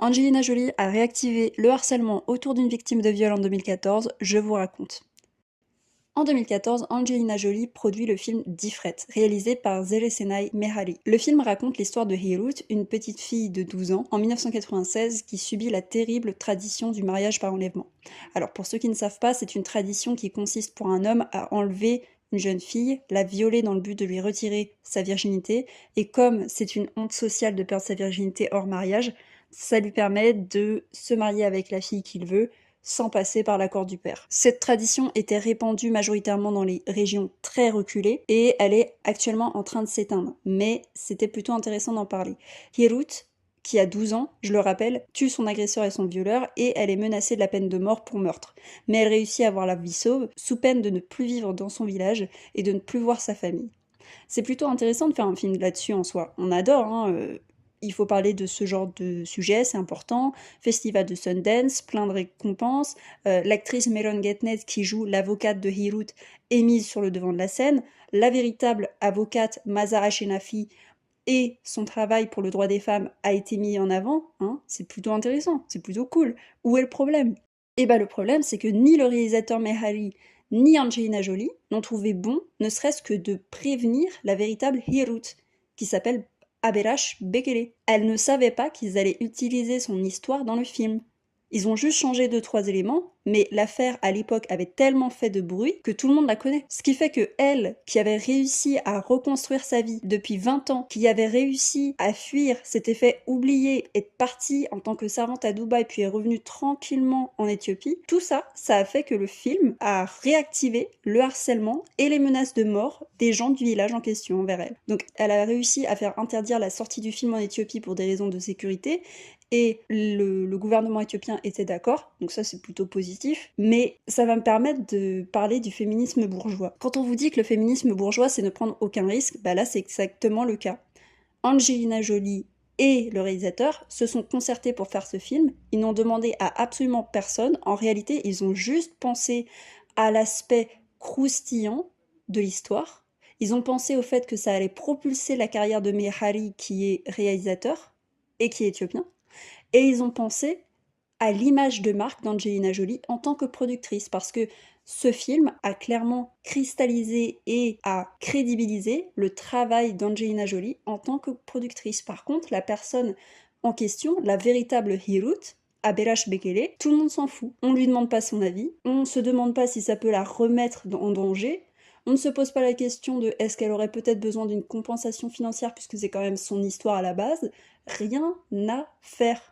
Angelina Jolie a réactivé le harcèlement autour d'une victime de viol en 2014, je vous raconte. En 2014, Angelina Jolie produit le film Diffret, réalisé par Zeresenay Mehari. Le film raconte l'histoire de Hirut, une petite fille de 12 ans, en 1996, qui subit la terrible tradition du mariage par enlèvement. Alors pour ceux qui ne savent pas, c'est une tradition qui consiste pour un homme à enlever une jeune fille, la violer dans le but de lui retirer sa virginité, et comme c'est une honte sociale de perdre sa virginité hors mariage, ça lui permet de se marier avec la fille qu'il veut, sans passer par l'accord du père. Cette tradition était répandue majoritairement dans les régions très reculées et elle est actuellement en train de s'éteindre. Mais c'était plutôt intéressant d'en parler. Hirut, qui a 12 ans, je le rappelle, tue son agresseur et son violeur et elle est menacée de la peine de mort pour meurtre. Mais elle réussit à avoir la vie sauve, sous peine de ne plus vivre dans son village et de ne plus voir sa famille. C'est plutôt intéressant de faire un film là-dessus en soi. On adore, il faut parler de ce genre de sujet, c'est important. Festival de Sundance, plein de récompenses. L'actrice Meron Getnet qui joue l'avocate de Hirut est mise sur le devant de la scène. La véritable avocate Maza Ashenafi et son travail pour le droit des femmes a été mis en avant. C'est plutôt intéressant, c'est plutôt cool. Où est le problème? Eh ben le problème, c'est que ni le réalisateur Mehari ni Angelina Jolie n'ont trouvé bon, ne serait-ce que de prévenir la véritable Hirut, qui s'appelle Aberash Bekele. Elle ne savait pas qu'ils allaient utiliser son histoire dans le film. Ils ont juste changé 2-3 éléments, mais l'affaire à l'époque avait tellement fait de bruit que tout le monde la connaît. Ce qui fait que elle, qui avait réussi à reconstruire sa vie depuis 20 ans, qui avait réussi à fuir, s'était fait oublier, est partie en tant que servante à Dubaï puis est revenue tranquillement en Éthiopie, tout ça, ça a fait que le film a réactivé le harcèlement et les menaces de mort des gens du village en question envers elle. Donc elle a réussi à faire interdire la sortie du film en Éthiopie pour des raisons de sécurité, et le gouvernement éthiopien était d'accord, donc ça c'est plutôt positif, mais ça va me permettre de parler du féminisme bourgeois. Quand on vous dit que le féminisme bourgeois c'est ne prendre aucun risque, bah là c'est exactement le cas. Angelina Jolie et le réalisateur se sont concertés pour faire ce film, ils n'ont demandé à absolument personne, en réalité ils ont juste pensé à l'aspect croustillant de l'histoire, ils ont pensé au fait que ça allait propulser la carrière de Mehari qui est réalisateur et qui est éthiopien, et ils ont pensé à l'image de marque d'Angelina Jolie en tant que productrice, parce que ce film a clairement cristallisé et a crédibilisé le travail d'Angelina Jolie en tant que productrice. Par contre, la personne en question, la véritable Hirut, Aberash Bekele, tout le monde s'en fout. On lui demande pas son avis, on se demande pas si ça peut la remettre en danger, on ne se pose pas la question de est-ce qu'elle aurait peut-être besoin d'une compensation financière puisque c'est quand même son histoire à la base. Rien à faire.